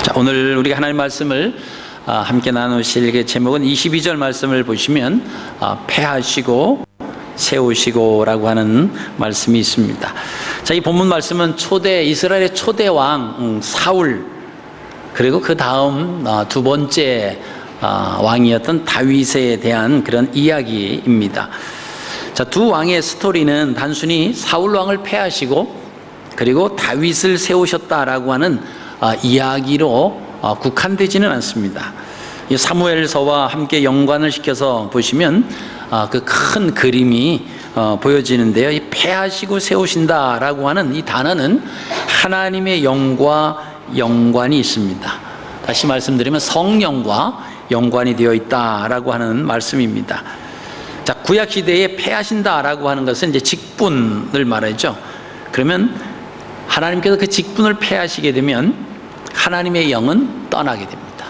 자, 오늘 우리가 하나님 말씀을 함께 나누실 그 제목은 22절 말씀을 보시면 패하시고 세우시고 라고 하는 말씀이 있습니다. 자, 이 본문 말씀은 이스라엘의 초대 왕 사울, 그리고 그 다음 두 번째 왕이었던 다윗에 대한 그런 이야기입니다. 자, 두 왕의 스토리는 단순히 사울 왕을 패하시고 그리고 다윗을 세우셨다라고 하는 이야기로 국한되지는 않습니다. 이 사무엘서와 함께 연관을 시켜서 보시면 그 큰 그림이 보여지는데요. 이 패하시고 세우신다라고 하는 이 단어는 하나님의 영과 연관이 있습니다. 다시 말씀드리면 성령과 연관이 되어 있다라고 하는 말씀입니다. 자, 구약 시대에 패하신다라고 하는 것은 이제 직분을 말하죠. 그러면 하나님께서 그 직분을 패하시게 되면 하나님의 영은 떠나게 됩니다.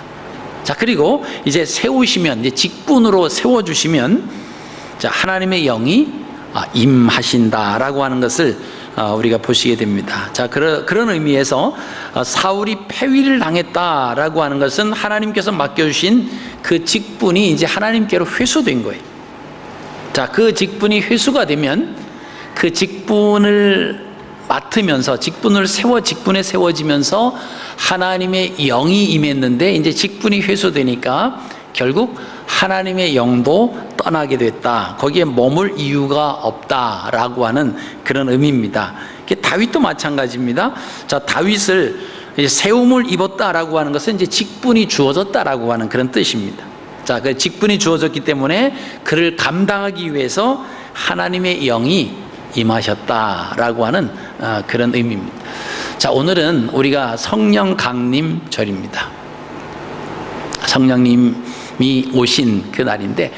자, 그리고 이제 세우시면, 이제 직분으로 세워주시면, 자, 하나님의 영이 임하신다라고 하는 것을 우리가 보시게 됩니다. 자, 그런 의미에서 사울이 패위를 당했다라고 하는 것은 하나님께서 맡겨주신 그 직분이 이제 하나님께로 회수된 거예요. 자, 그 직분이 회수가 되면 그 직분을 맡으면서 직분에 세워지면서 하나님의 영이 임했는데 이제 직분이 회수되니까 결국 하나님의 영도 떠나게 됐다. 거기에 머물 이유가 없다라고 하는 그런 의미입니다. 다윗도 마찬가지입니다. 자, 다윗을 세움을 입었다라고 하는 것은 이제 직분이 주어졌다라고 하는 그런 뜻입니다. 자, 그 직분이 주어졌기 때문에 그를 감당하기 위해서 하나님의 영이 임하셨다라고 하는 그런 의미입니다. 자, 오늘은 우리가 성령 강림절입니다. 성령님이 오신 그 날인데,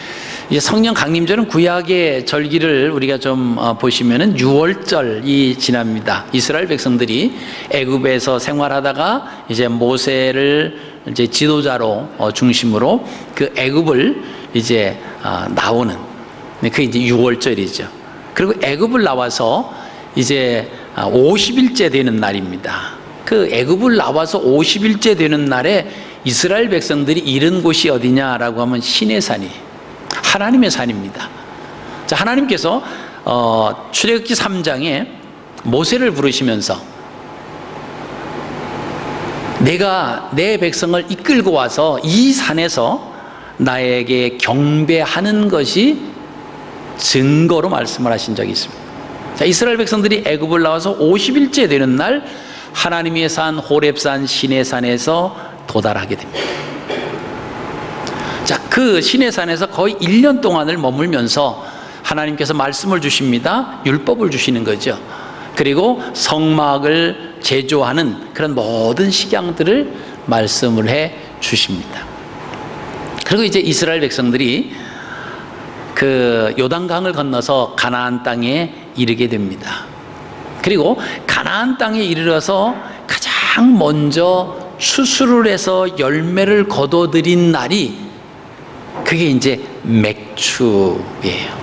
이제 성령 강림절은 구약의 절기를 우리가 좀 보시면은 유월절이 지납니다. 이스라엘 백성들이 애굽에서 생활하다가 이제 모세를 이제 지도자로 중심으로 그 애굽을 이제 나오는, 그게 이제 유월절이죠. 그리고 애굽을 나와서 이제 50일째 되는 날입니다. 그 애굽을 나와서 50일째 되는 날에 이스라엘 백성들이 이른 곳이 어디냐라고 하면 시내산이 하나님의 산입니다. 자, 하나님께서 출애굽기 3장에 모세를 부르시면서 내가 내 백성을 이끌고 와서 이 산에서 나에게 경배하는 것이 증거로 말씀을 하신 적이 있습니다. 자, 이스라엘 백성들이 애굽을 나와서 50일째 되는 날 하나님의 산 호렙산 시내산에서 도달하게 됩니다. 자, 그 시내산에서 거의 1년 동안을 머물면서 하나님께서 말씀을 주십니다. 율법을 주시는 거죠. 그리고 성막을 제조하는 그런 모든 식양들을 말씀을 해 주십니다. 그리고 이제 이스라엘 백성들이 그 요단강을 건너서 가나안 땅에 이르게 됩니다. 그리고 가나안 땅에 이르러서 가장 먼저 추수를 해서 열매를 거둬들인 날이 그게 이제 맥추예요.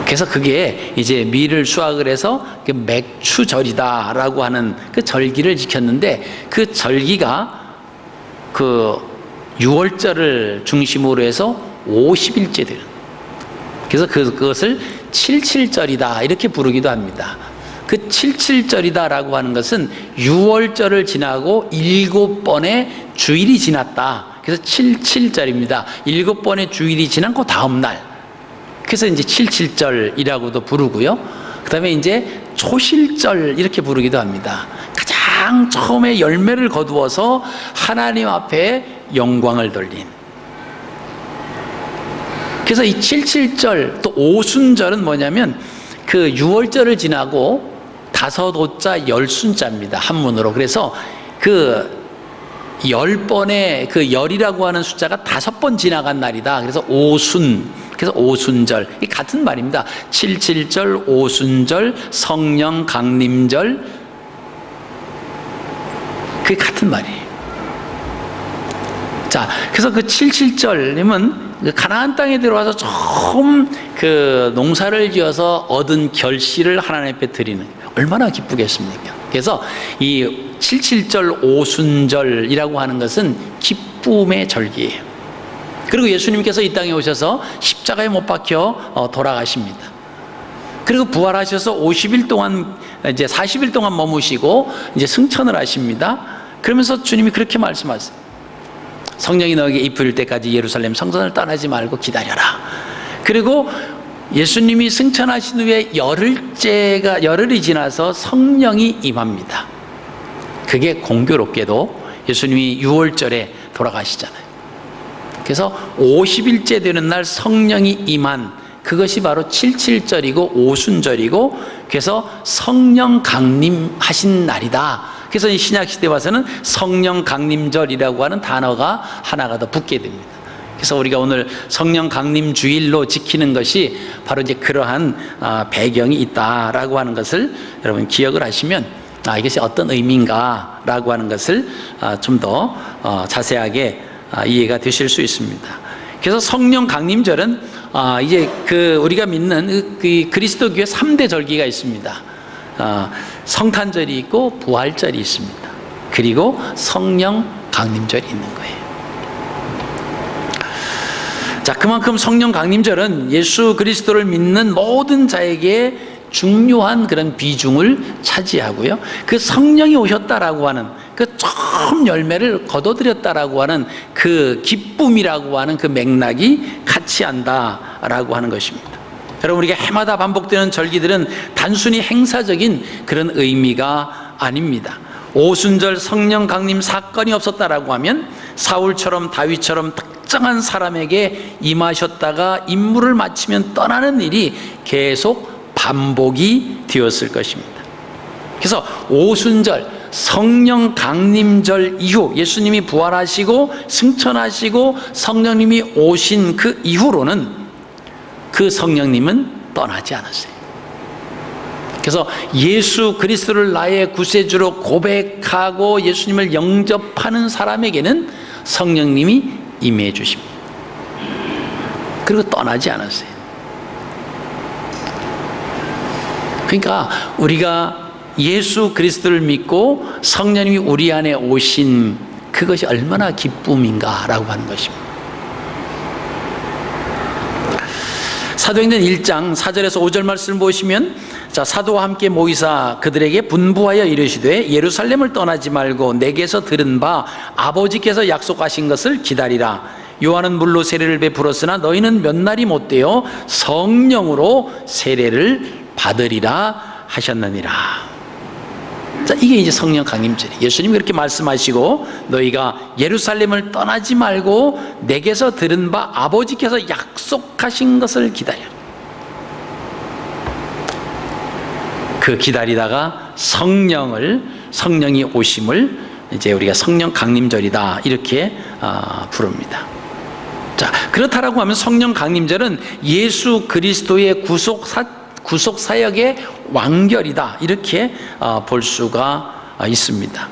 그래서 그게 이제 밀을 수확을 해서 그 맥추절이다라고 하는 그 절기를 지켰는데, 그 절기가 그 6월절을 중심으로 해서 50일째 되는, 그래서 그것을 77절이다 이렇게 부르기도 합니다. 그 77절이다라고 하는 것은 6월절을 지나고 7번의 주일이 지났다. 그래서 77절입니다. 7번의 주일이 지난 그 다음 날, 그래서 이제 77절이라고도 부르고요. 그 다음에 이제 초실절 이렇게 부르기도 합니다. 가장 처음에 열매를 거두어서 하나님 앞에 영광을 돌린. 그래서 이 77절 또 오순절은 뭐냐면 그 6월절을 지나고 5호자 10순자입니다. 한문으로. 그래서 그 10번의 그 열이라고 하는 숫자가 5번 지나간 날이다. 그래서 오순. 그래서 오순절. 이 같은 말입니다. 77절, 오순절, 성령 강림절. 그게 같은 말이에요. 자, 그래서 그 77절님은 가나안 땅에 들어와서 처음 그 농사를 지어서 얻은 결실을 하나님 앞에 드리는, 얼마나 기쁘겠습니까? 그래서 이 77절 오순절이라고 하는 것은 기쁨의 절기예요. 그리고 예수님께서 이 땅에 오셔서 십자가에 못 박혀 돌아가십니다. 그리고 부활하셔서 50일 동안, 이제 40일 동안 머무시고 이제 승천을 하십니다. 그러면서 주님이 그렇게 말씀하세요. 성령이 너에게 입힐 때까지 예루살렘 성전을 떠나지 말고 기다려라. 그리고 예수님이 승천하신 후에 열흘이 지나서 성령이 임합니다. 그게 공교롭게도 예수님이 6월절에 돌아가시잖아요. 그래서 50일째 되는 날 성령이 임한 그것이 바로 77절이고 오순절이고, 그래서 성령 강림하신 날이다. 그래서 이 신약시대에 와서는 성령 강림절이라고 하는 단어가 하나가 더 붙게 됩니다. 그래서 우리가 오늘 성령 강림 주일로 지키는 것이 바로 이제 그러한 배경이 있다라고 하는 것을 여러분 기억을 하시면 이것이 어떤 의미인가라고 하는 것을 좀 더 자세하게 이해가 되실 수 있습니다. 그래서 성령 강림절은 이제 우리가 믿는 그 그리스도 교회 3대 절기가 있습니다. 성탄절이 있고 부활절이 있습니다. 그리고 성령 강림절이 있는 거예요. 자, 그만큼 성령 강림절은 예수 그리스도를 믿는 모든 자에게 중요한 그런 비중을 차지하고요. 그 성령이 오셨다라고 하는 그 처음 열매를 거둬들였다라고 하는 그 기쁨이라고 하는 그 맥락이 같이 한다라고 하는 것입니다. 여러분, 우리가 해마다 반복되는 절기들은 단순히 행사적인 그런 의미가 아닙니다. 오순절 성령 강림 사건이 없었다라고 하면 사울처럼 다윗처럼 특정한 사람에게 임하셨다가 임무를 마치면 떠나는 일이 계속 반복이 되었을 것입니다. 그래서 오순절 성령 강림절 이후 예수님이 부활하시고 승천하시고 성령님이 오신 그 이후로는 그 성령님은 떠나지 않았어요. 그래서 예수 그리스도를 나의 구세주로 고백하고 예수님을 영접하는 사람에게는 성령님이 임해 주십니다. 그리고 떠나지 않았어요. 그러니까 우리가 예수 그리스도를 믿고 성령님이 우리 안에 오신 그것이 얼마나 기쁨인가라고 하는 것입니다. 사도행전 1장 4절에서 5절 말씀을 보시면, 자, 사도와 함께 모이사 그들에게 분부하여 이르시되 예루살렘을 떠나지 말고 내게서 들은 바 아버지께서 약속하신 것을 기다리라. 요한은 물로 세례를 베풀었으나 너희는 몇 날이 못되어 성령으로 세례를 받으리라 하셨느니라. 자, 이게 이제 성령 강림절이에요. 예수님이 그렇게 말씀하시고 너희가 예루살렘을 떠나지 말고 내게서 들은 바 아버지께서 약속하신 것을 기다려. 그 기다리다가 성령이 오심을 이제 우리가 성령 강림절이다 이렇게 부릅니다. 자, 그렇다라고 하면 성령 강림절은 예수 그리스도의 구속 사역의 완결이다 이렇게 볼 수가 있습니다.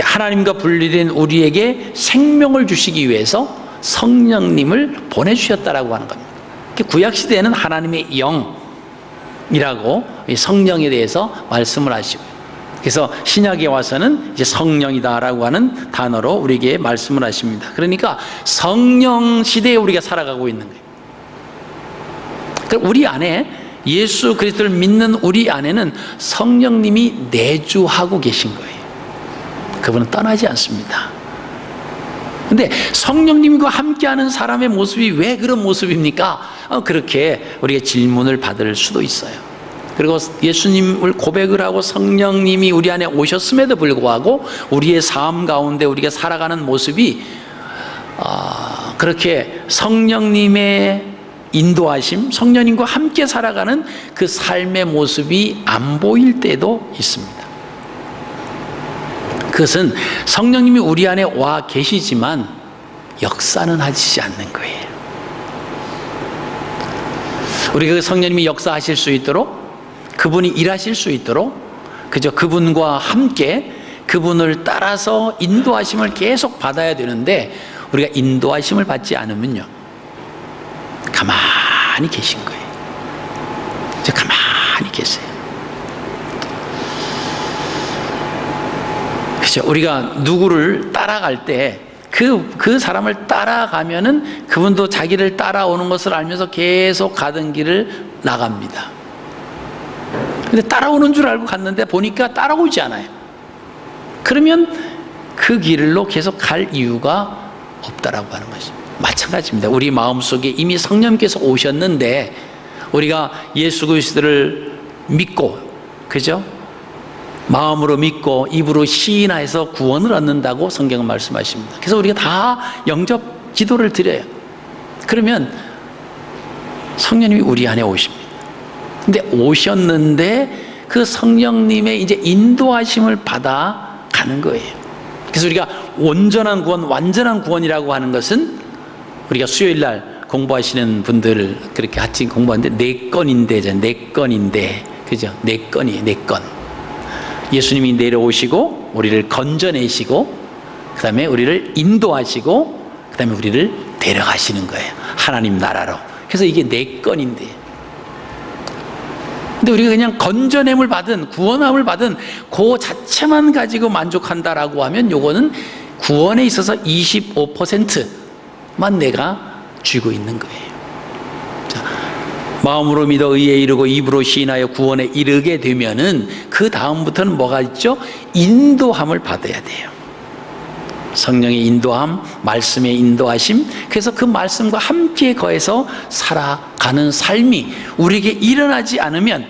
하나님과 분리된 우리에게 생명을 주시기 위해서 성령님을 보내주셨다라고 하는 겁니다. 구약 시대에는 하나님의 영이라고 성령에 대해서 말씀을 하시고요. 그래서 신약에 와서는 이제 성령이다라고 하는 단어로 우리에게 말씀을 하십니다. 그러니까 성령 시대에 우리가 살아가고 있는 거예요. 우리 안에 예수 그리스도를 믿는 우리 안에는 성령님이 내주하고 계신 거예요. 그분은 떠나지 않습니다. 근데 성령님과 함께하는 사람의 모습이 왜 그런 모습입니까? 그렇게 우리가 질문을 받을 수도 있어요. 그리고 예수님을 고백을 하고 성령님이 우리 안에 오셨음에도 불구하고 우리의 삶 가운데 우리가 살아가는 모습이 그렇게 성령님의 인도하심, 성령님과 함께 살아가는 그 삶의 모습이 안 보일 때도 있습니다. 그것은 성령님이 우리 안에 와 계시지만 역사는 하시지 않는 거예요. 우리가 그 성령님이 역사하실 수 있도록, 그분이 일하실 수 있도록 그저 그분과 함께 그분을 따라서 인도하심을 계속 받아야 되는데, 우리가 인도하심을 받지 않으면요 가만히 계신 거예요. 이제 가만히 계세요. 그죠? 우리가 누구를 따라갈 때 그 사람을 따라가면은 그분도 자기를 따라오는 것을 알면서 계속 가던 길을 나갑니다. 근데 따라오는 줄 알고 갔는데 보니까 따라오지 않아요. 그러면 그 길로 계속 갈 이유가 없다라고 하는 것입니다. 마찬가지입니다. 우리 마음속에 이미 성령께서 오셨는데 우리가 예수 그리스도를 믿고, 그죠? 마음으로 믿고 입으로 시인하여서 구원을 얻는다고 성경은 말씀하십니다. 그래서 우리가 다 영접 기도를 드려요. 그러면 성령님이 우리 안에 오십니다. 근데 오셨는데 그 성령님의 이제 인도하심을 받아 가는 거예요. 그래서 우리가 온전한 구원, 완전한 구원이라고 하는 것은 우리가 수요일 날 공부하시는 분들 그렇게 같이 공부하는데 네 건인데, 그죠? 네 건이에요, 네 건. 예수님이 내려오시고 우리를 건져내시고 그 다음에 우리를 인도하시고 그 다음에 우리를 데려가시는 거예요, 하나님 나라로. 그래서 이게 네 건인데, 근데 우리가 그냥 건져냄을 받은, 구원함을 받은 그 자체만 가지고 만족한다라고 하면 요거는 구원에 있어서 25%만 내가 쥐고 있는 거예요. 자, 마음으로 믿어 의에 이르고 입으로 시인하여 구원에 이르게 되면은 그 다음부터는 뭐가 있죠? 인도함을 받아야 돼요. 성령의 인도함, 말씀의 인도하심. 그래서 그 말씀과 함께 거해서 살아가는 삶이 우리에게 일어나지 않으면,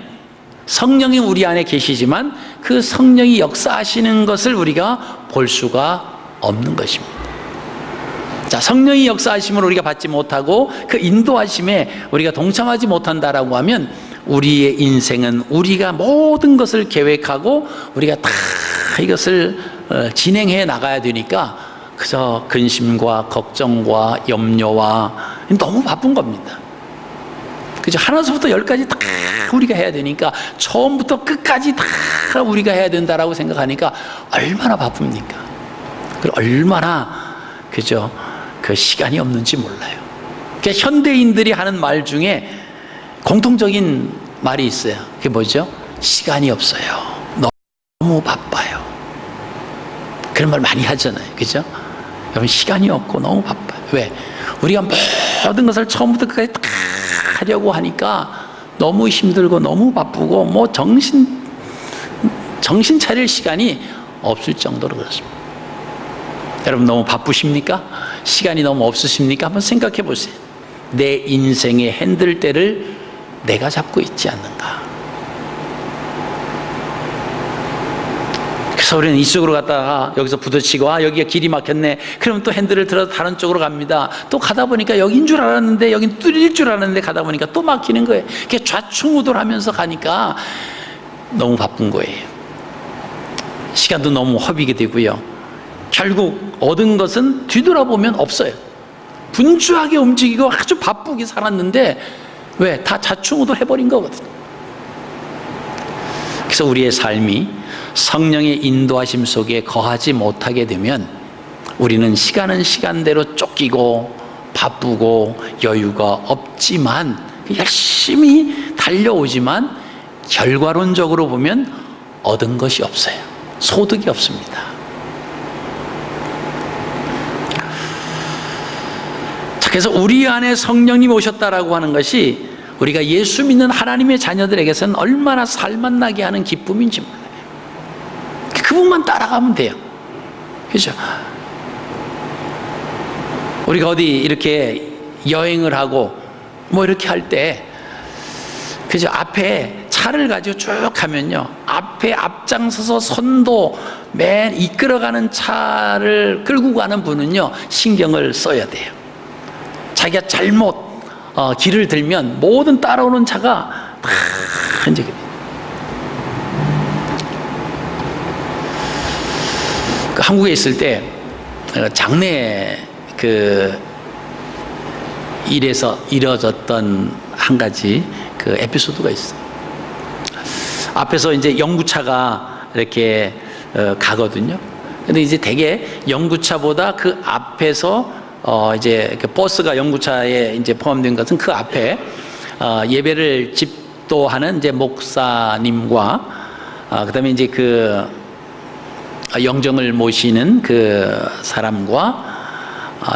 성령이 우리 안에 계시지만 그 성령이 역사하시는 것을 우리가 볼 수가 없는 것입니다. 자, 성령이 역사하심을 우리가 받지 못하고 그 인도하심에 우리가 동참하지 못한다라고 하면 우리의 인생은 우리가 모든 것을 계획하고 우리가 다 이것을 진행해 나가야 되니까 그저 근심과 걱정과 염려와 너무 바쁜 겁니다. 그죠? 하나부터 열까지 다 우리가 해야 되니까, 처음부터 끝까지 다 우리가 해야 된다라고 생각하니까 얼마나 바쁩니까? 그리고 얼마나, 그죠? 그 시간이 없는지 몰라요. 그러니까 현대인들이 하는 말 중에 공통적인 말이 있어요. 그게 뭐죠? 시간이 없어요. 너무 바빠요. 그런 말 많이 하잖아요. 그죠? 여러분, 시간이 없고 너무 바빠요. 왜? 우리가 모든 것을 처음부터 끝까지 다 하려고 하니까 너무 힘들고 너무 바쁘고 뭐 정신 차릴 시간이 없을 정도로 그렇습니다. 여러분, 너무 바쁘십니까? 시간이 너무 없으십니까? 한번 생각해 보세요. 내 인생의 핸들대를 내가 잡고 있지 않는가? 그래서 우리는 이쪽으로 갔다가 여기서 부딪히고, 아, 여기가 길이 막혔네. 그러면 또 핸들을 들어서 다른 쪽으로 갑니다. 또 가다 보니까 여긴 줄 알았는데, 여긴 뚫릴 줄 알았는데 가다 보니까 또 막히는 거예요. 이렇게 좌충우돌하면서 가니까 너무 바쁜 거예요. 시간도 너무 허비게 되고요. 결국 얻은 것은 뒤돌아보면 없어요. 분주하게 움직이고 아주 바쁘게 살았는데 왜? 다 좌충우돌 해버린 거거든요. 그래서 우리의 삶이 성령의 인도하심 속에 거하지 못하게 되면 우리는 시간은 시간대로 쫓기고 바쁘고 여유가 없지만 열심히 달려오지만 결과론적으로 보면 얻은 것이 없어요. 소득이 없습니다. 자, 그래서 우리 안에 성령님이 오셨다라고 하는 것이 우리가 예수 믿는 하나님의 자녀들에게서는 얼마나 살맛나게 하는 기쁨인지 몰라요. 그분만 따라가면 돼요. 그죠? 우리가 어디 이렇게 여행을 하고 뭐 이렇게 할 때, 그죠? 앞에 차를 가지고 쭉 가면요, 앞에 앞장서서 선도 맨 이끌어가는 차를 끌고 가는 분은요, 신경을 써야 돼요. 자기가 잘못 길을 들면 모든 따라오는 차가 다 이제 한국에 있을 때 장례 일에서 이뤄졌던 한 가지 에피소드가 있어요. 앞에서 이제 영구차가 이렇게 가거든요. 근데 이제 대개 영구차보다 그 앞에서 이제 그 버스가 영구차에 이제 포함된 것은 그 앞에 예배를 집도하는 이제 목사님과 그다음에 이제 영정을 모시는 그 사람과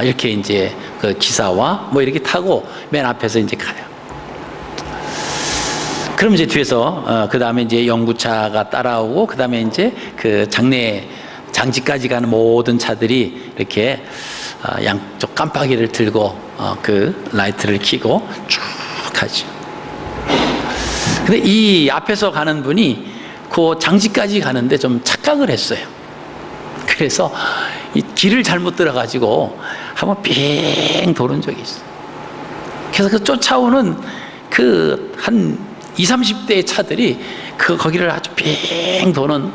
이렇게 이제 그 기사와 뭐 이렇게 타고 맨 앞에서 이제 가요. 그럼 이제 뒤에서 그 다음에 이제 영구차가 따라오고 그 다음에 이제 그 장지까지 가는 모든 차들이 이렇게 양쪽 깜빡이를 들고 그 라이트를 켜고 쭉 가죠. 근데 이 앞에서 가는 분이 그 장지까지 가는데 좀 착각을 했어요. 그래서 이 길을 잘못 들어가지고 한번 삥 도는 적이 있어요. 그래서 그 쫓아오는 그 한 20, 30대의 차들이 거기를 아주 삥 도는,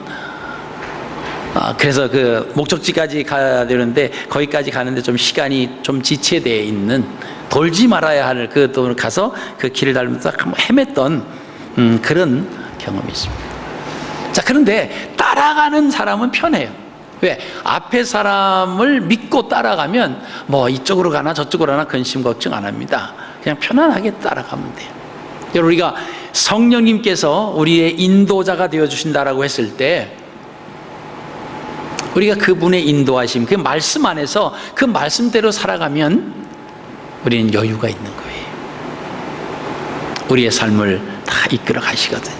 그래서 그 목적지까지 가야 되는데 거기까지 가는데 좀 시간이 좀 지체되어 있는, 돌지 말아야 할 그 돈을 가서 그 길을 달면서 한번 헤맸던 그런 경험이 있습니다. 자, 그런데 따라가는 사람은 편해요. 왜? 앞에 사람을 믿고 따라가면 뭐 이쪽으로 가나 저쪽으로 가나 근심 걱정 안 합니다. 그냥 편안하게 따라가면 돼요. 여러분, 우리가 성령님께서 우리의 인도자가 되어주신다라고 했을 때 우리가 그분의 인도하심, 그 말씀 안에서 그 말씀대로 살아가면 우리는 여유가 있는 거예요. 우리의 삶을 다 이끌어 가시거든요.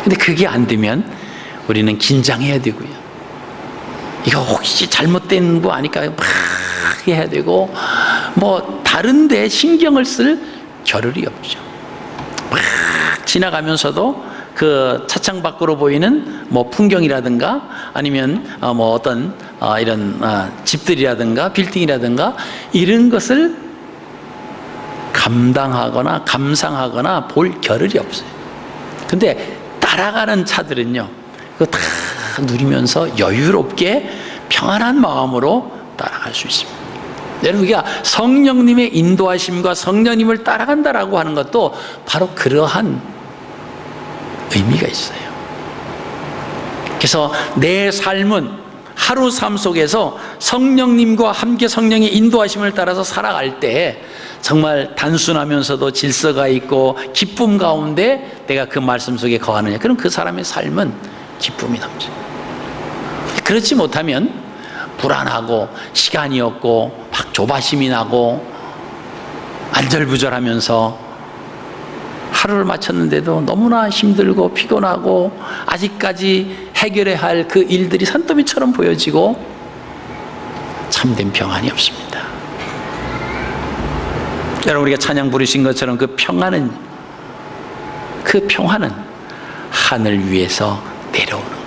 근데 그게 안 되면 우리는 긴장해야 되고요. 이거 혹시 잘못된 거 아니까 막 해야 되고, 뭐 다른 데 신경을 쓸 겨를이 없죠. 막 지나가면서도 그 차창 밖으로 보이는 뭐 풍경이라든가 아니면 뭐 어떤 이런 집들이라든가 빌딩이라든가 이런 것을 감당하거나 감상하거나 볼 겨를이 없어요. 근데 따라가는 차들은요, 그거 다 누리면서 여유롭게 평안한 마음으로 따라갈 수 있습니다. 여러분, 우리가 성령님의 인도하심과 성령님을 따라간다라고 하는 것도 바로 그러한 의미가 있어요. 그래서 내 삶은 하루 삶 속에서 성령님과 함께 성령의 인도하심을 따라서 살아갈 때 정말 단순하면서도 질서가 있고 기쁨 가운데 내가 그 말씀 속에 거하느냐, 그럼 그 사람의 삶은 기쁨이 넘쳐요. 그렇지 못하면 불안하고 시간이 없고 막 조바심이 나고 안절부절하면서 하루를 마쳤는데도 너무나 힘들고 피곤하고 아직까지 해결해야 할 그 일들이 산더미처럼 보여지고 참된 평안이 없습니다. 여러분, 우리가 찬양 부르신 것처럼 그 평안은 하늘 위에서 내려오는 거예요.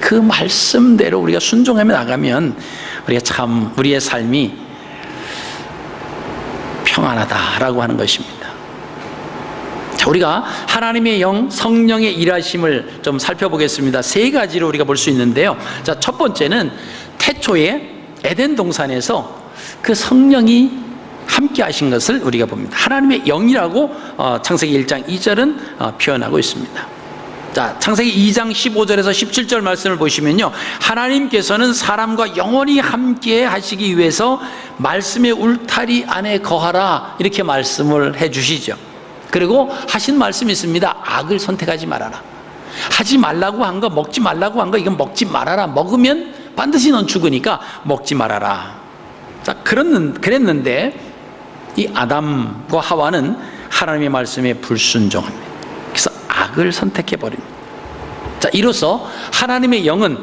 그 말씀대로 우리가 순종하며 나가면 우리가 참 우리의 삶이 평안하다라고 하는 것입니다. 자, 우리가 하나님의 영, 성령의 일하심을 좀 살펴보겠습니다. 세 가지로 우리가 볼 수 있는데요. 자, 첫 번째는 태초에 에덴 동산에서 그 성령이 함께 하신 것을 우리가 봅니다. 하나님의 영이라고 창세기 1장 2절은 표현하고 있습니다. 자, 창세기 2장 15절에서 17절 말씀을 보시면요, 하나님께서는 사람과 영원히 함께 하시기 위해서 말씀의 울타리 안에 거하라, 이렇게 말씀을 해 주시죠. 그리고 하신 말씀이 있습니다. 악을 선택하지 말아라. 하지 말라고 한 거, 먹지 말라고 한 거, 이건 먹지 말아라. 먹으면 반드시 넌 죽으니까 먹지 말아라. 자, 그랬는데 이 아담과 하와는 하나님의 말씀에 불순종합니다. 그래서 악을 선택해 버립니다. 자, 이로써 하나님의 영은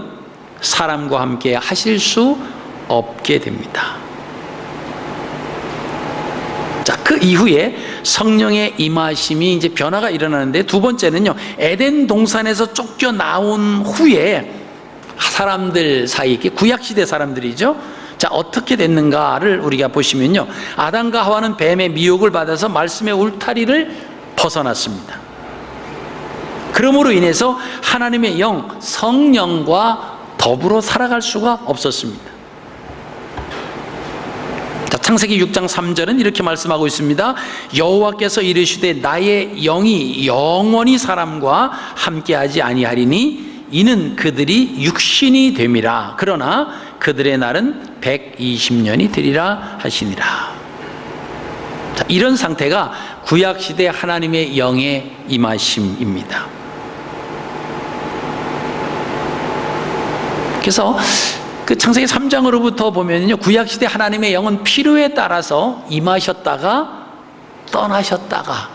사람과 함께 하실 수 없게 됩니다. 자, 그 이후에 성령의 임하심이 이제 변화가 일어나는데, 두 번째는요, 에덴 동산에서 쫓겨나온 후에 사람들 사이에, 구약시대 사람들이죠. 자, 어떻게 됐는가를 우리가 보시면요, 아담과 하와는 뱀의 미혹을 받아서 말씀의 울타리를 벗어났습니다. 그러므로 인해서 하나님의 영, 성령과 더불어 살아갈 수가 없었습니다. 자, 창세기 6장 3절은 이렇게 말씀하고 있습니다. 여호와께서 이르시되 나의 영이 영원히 사람과 함께하지 아니하리니 이는 그들이 육신이 됨이라. 그러나 그들의 날은 120년이 되리라 하시니라. 자, 이런 상태가 구약시대 하나님의 영의 임하심입니다. 그래서 그 창세기 3장으로부터 보면요, 구약시대 하나님의 영은 필요에 따라서 임하셨다가 떠나셨다가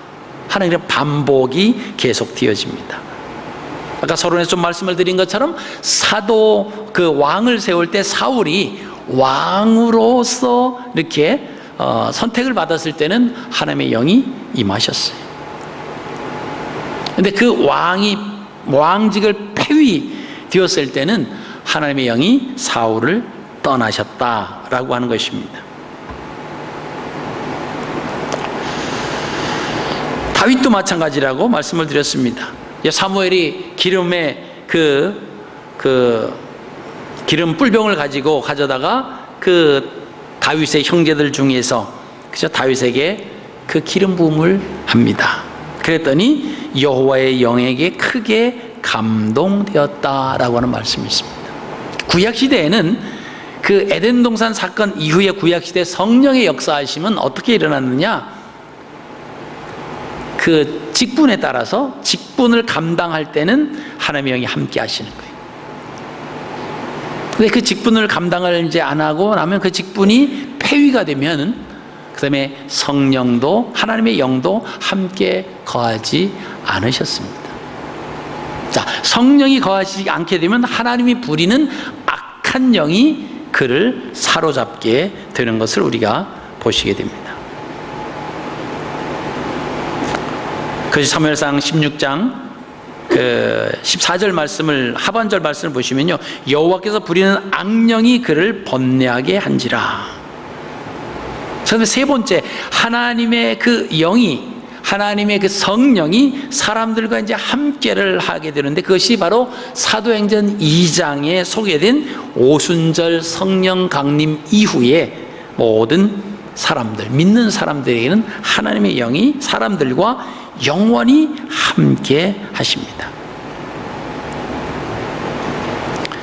하는 이런 반복이 계속 되어집니다. 아까 서론에서 좀 말씀을 드린 것처럼 사도 그 왕을 세울 때 사울이 왕으로서 이렇게 선택을 받았을 때는 하나님의 영이 임하셨어요. 근데 그 왕직을 폐위되었을 때는 하나님의 영이 사울을 떠나셨다라고 하는 것입니다. 다윗도 마찬가지라고 말씀을 드렸습니다. 사무엘이 기름에 기름 뿔병을 가져다가 그 다윗의 형제들 중에서 그저 다윗에게 그 기름 부음을 합니다. 그랬더니 여호와의 영에게 크게 감동되었다라고 하는 말씀이 있습니다. 구약 시대에는 그 에덴 동산 사건 이후의 구약 시대 성령의 역사하심은 어떻게 일어났느냐? 그 직분에 따라서 직분을 감당할 때는 하나님의 영이 함께 하시는 거예요. 근데 그 직분을 감당을 이제 안 하고 나면 그 직분이 폐위가 되면 그 다음에 성령도 하나님의 영도 함께 거하지 않으셨습니다. 자, 성령이 거하지 않게 되면 하나님이 부리는 악한 영이 그를 사로잡게 되는 것을 우리가 보시게 됩니다. 그래서 사무엘상 16장 14절 말씀을 하반절 말씀을 보시면요, 여호와께서 부리는 악령이 그를 번뇌하게 한지라. 그런데 세 번째, 하나님의 그 영이, 하나님의 그 성령이 사람들과 이제 함께를 하게 되는데 그것이 바로 사도행전 2장에 소개된 오순절 성령 강림 이후에 모든 사람들, 믿는 사람들에게는 하나님의 영이 사람들과 영원히 함께 하십니다.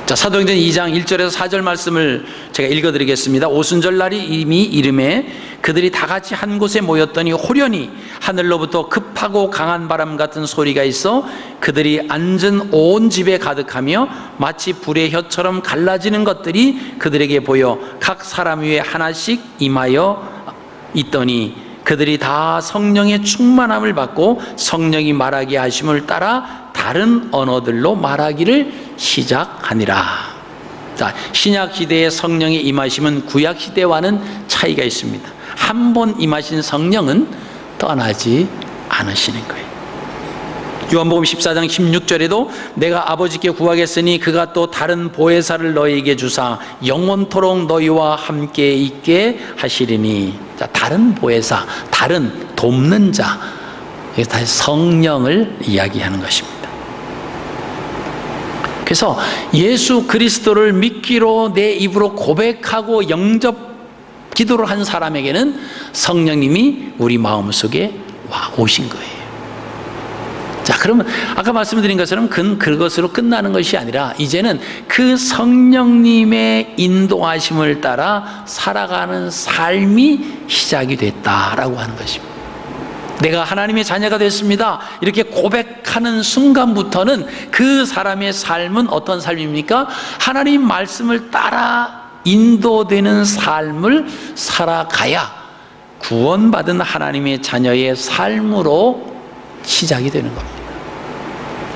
자, 사도행전 2장 1절에서 4절 말씀을 제가 읽어드리겠습니다. 오순절 날이 이미 이름에 그들이 다 같이 한 곳에 모였더니 호련히 하늘로부터 급하고 강한 바람 같은 소리가 있어 그들이 앉은 온 집에 가득하며 마치 불의 혀처럼 갈라지는 것들이 그들에게 보여 각 사람 위에 하나씩 임하여 있더니 그들이 다 성령의 충만함을 받고 성령이 말하게 하심을 따라 다른 언어들로 말하기를 시작하니라. 자, 신약 시대의 성령의 임하심은 구약 시대와는 차이가 있습니다. 한 번 임하신 성령은 떠나지 않으시는 거예요. 요한복음 14장 16절에도 내가 아버지께 구하겠으니 그가 또 다른 보혜사를 너희에게 주사 영원토록 너희와 함께 있게 하시리니. 자, 다른 보혜사, 다른 돕는 자, 이게 다 성령을 이야기하는 것입니다. 그래서 예수 그리스도를 믿기로 내 입으로 고백하고 영접 기도를 한 사람에게는 성령님이 우리 마음속에 오신 거예요. 자, 그러면 아까 말씀드린 것처럼 그것으로 끝나는 것이 아니라 이제는 그 성령님의 인도하심을 따라 살아가는 삶이 시작이 됐다라고 하는 것입니다. 내가 하나님의 자녀가 됐습니다, 이렇게 고백하는 순간부터는 그 사람의 삶은 어떤 삶입니까? 하나님 말씀을 따라 인도되는 삶을 살아가야 구원받은 하나님의 자녀의 삶으로 시작이 되는 겁니다.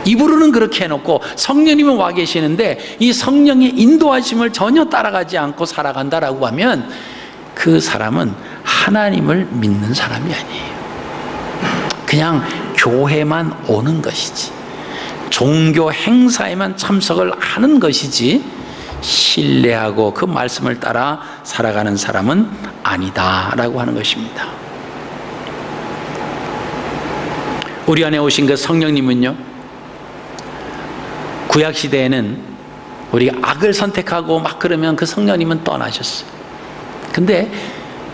입으로는 그렇게 해놓고 성령님은 와 계시는데 이 성령의 인도하심을 전혀 따라가지 않고 살아간다라고 하면 그 사람은 하나님을 믿는 사람이 아니에요. 그냥 교회만 오는 것이지, 종교 행사에만 참석을 하는 것이지 신뢰하고 그 말씀을 따라 살아가는 사람은 아니다라고 하는 것입니다. 우리 안에 오신 그 성령님은요, 구약 시대에는 우리가 악을 선택하고 막 그러면 그 성령님은 떠나셨어요. 근데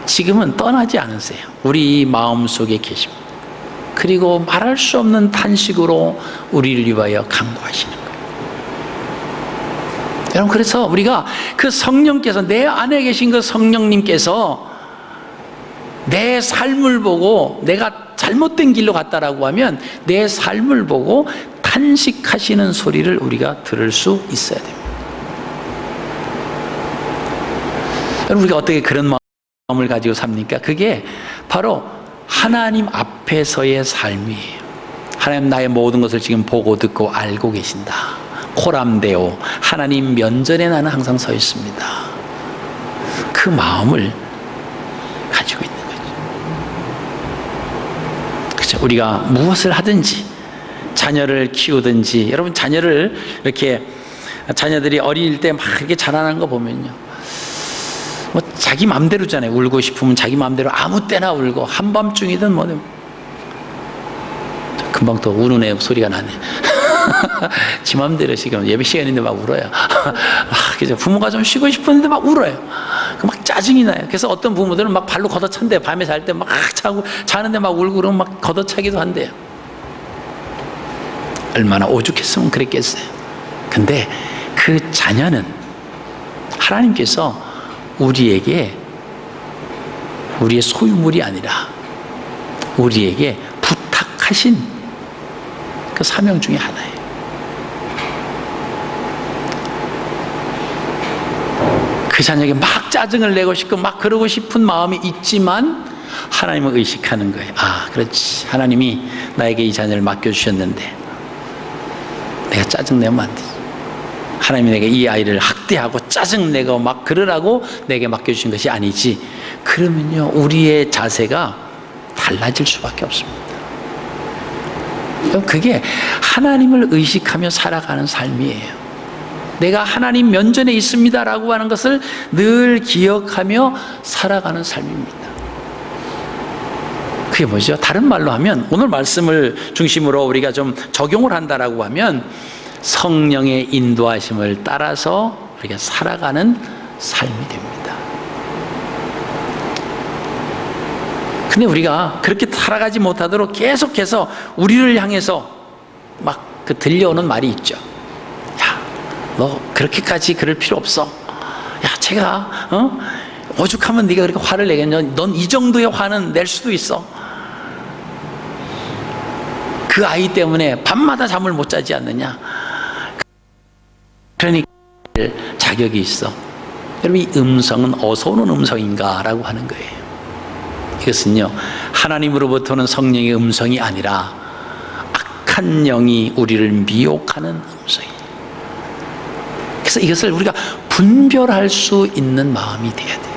지금은 떠나지 않으세요. 우리 마음속에 계십니다. 그리고 말할 수 없는 탄식으로 우리를 위하여 간구하시는 거예요. 여러분, 그래서 우리가 그 성령께서, 내 안에 계신 그 성령님께서 내 삶을 보고 내가 잘못된 길로 갔다라고 하면 내 삶을 보고 탄식하시는 소리를 우리가 들을 수 있어야 됩니다. 여러분, 우리가 어떻게 그런 마음을 가지고 삽니까? 그게 바로 하나님 앞에서의 삶이에요. 하나님 나의 모든 것을 지금 보고 듣고 알고 계신다. 코람데오, 하나님 면전에 나는 항상 서 있습니다. 그 마음을 가지고 있는 거죠. 그렇죠? 우리가 무엇을 하든지, 자녀를 키우든지, 여러분 자녀를 이렇게, 자녀들이 어릴 때 막 이렇게 자라나는 거 보면요, 뭐 자기 마음대로잖아요. 울고 싶으면 자기 마음대로 아무 때나 울고, 한밤중이든 뭐든. 금방 또 우는 애 소리가 나네. 지 마음대로 지금 예배 시간인데 막 울어요. 그죠? 부모가 좀 쉬고 싶었는데 막 울어요. 막 짜증이 나요. 그래서 어떤 부모들은 막 발로 걷어찬대요. 밤에 잘 때 막 자는데 막 울고 그러면 막 걷어차기도 한대요. 얼마나 오죽했으면 그랬겠어요. 근데 그 자녀는 하나님께서 우리에게, 우리의 소유물이 아니라 우리에게 부탁하신 그 사명 중에 하나예요. 그 자녀에게 막 짜증을 내고 싶고 막 그러고 싶은 마음이 있지만 하나님을 의식하는 거예요. 아, 그렇지. 하나님이 나에게 이 자녀를 맡겨주셨는데 내가 짜증내면 안 되지. 하나님이 내게 이 아이를 학대하고 짜증내고 막 그러라고 내게 맡겨주신 것이 아니지. 그러면요, 우리의 자세가 달라질 수밖에 없습니다. 그게 하나님을 의식하며 살아가는 삶이에요. 내가 하나님 면전에 있습니다라고 하는 것을 늘 기억하며 살아가는 삶입니다. 그게 뭐죠? 다른 말로 하면, 오늘 말씀을 중심으로 우리가 좀 적용을 한다라고 하면 성령의 인도하심을 따라서 우리가 살아가는 삶이 됩니다. 근데 우리가 그렇게 살아가지 못하도록 계속해서 우리를 향해서 막 그 들려오는 말이 있죠. 야, 너 그렇게까지 그럴 필요 없어. 야, 제가 오죽하면 네가 그렇게 화를 내겠냐. 넌 이 정도의 화는 낼 수도 있어. 그 아이 때문에 밤마다 잠을 못 자지 않느냐. 그러니까 자격이 있어. 여러분, 이 음성은 어디서 오는 음성인가 라고 하는 거예요. 이것은요, 하나님으로부터는 성령의 음성이 아니라 악한 영이 우리를 미혹하는 음성이에요. 그래서 이것을 우리가 분별할 수 있는 마음이 돼야 돼요.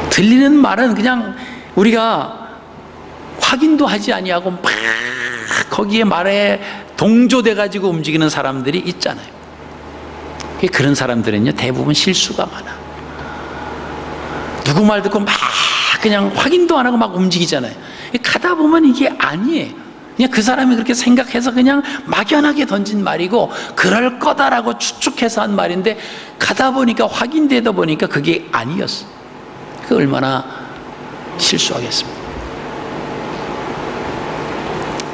들리는 말은 그냥 우리가 확인도 하지 아니하고 막 거기에 말에 동조돼 가지고 움직이는 사람들이 있잖아요. 그런 사람들은요, 대부분 실수가 많아. 누구 말 듣고 막 그냥 확인도 안 하고 막 움직이잖아요. 가다 보면 이게 아니에요. 그냥 그 사람이 그렇게 생각해서 그냥 막연하게 던진 말이고 그럴 거다라고 추측해서 한 말인데 가다 보니까, 확인되다 보니까 그게 아니었어. 그 얼마나 실수하겠습니까?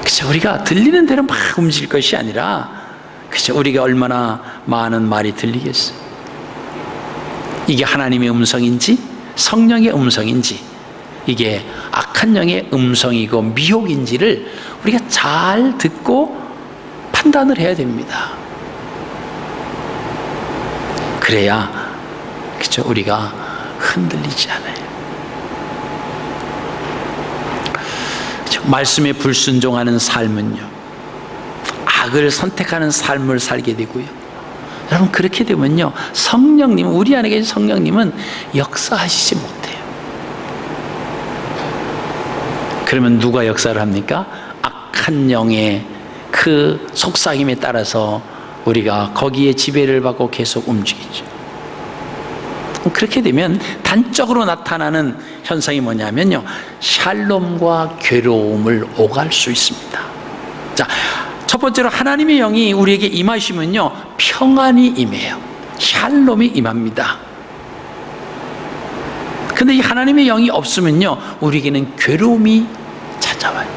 그쵸? 우리가 들리는 대로 막 움직일 것이 아니라, 그쵸? 우리가 얼마나 많은 말이 들리겠어요? 이게 하나님의 음성인지 성령의 음성인지, 이게 악한 영의 음성이고 미혹인지를 우리가 잘 듣고 판단을 해야 됩니다. 그래야, 그쵸? 우리가 흔들리지 않아요. 그쵸? 말씀에 불순종하는 삶은요, 악을 선택하는 삶을 살게 되고요. 여러분, 그렇게 되면요, 성령님, 우리 안에 계신 성령님은 역사하시지 못해요. 그러면 누가 역사를 합니까? 악한 영의 그 속삭임에 따라서 우리가 거기에 지배를 받고 계속 움직이죠. 그렇게 되면 단적으로 나타나는 현상이 뭐냐면요, 샬롬과 괴로움을 오갈 수 있습니다. 자, 첫 번째로 하나님의 영이 우리에게 임하시면요, 평안이 임해요. 샬롬이 임합니다. 근데 이 하나님의 영이 없으면요, 우리에게는 괴로움이 찾아와요.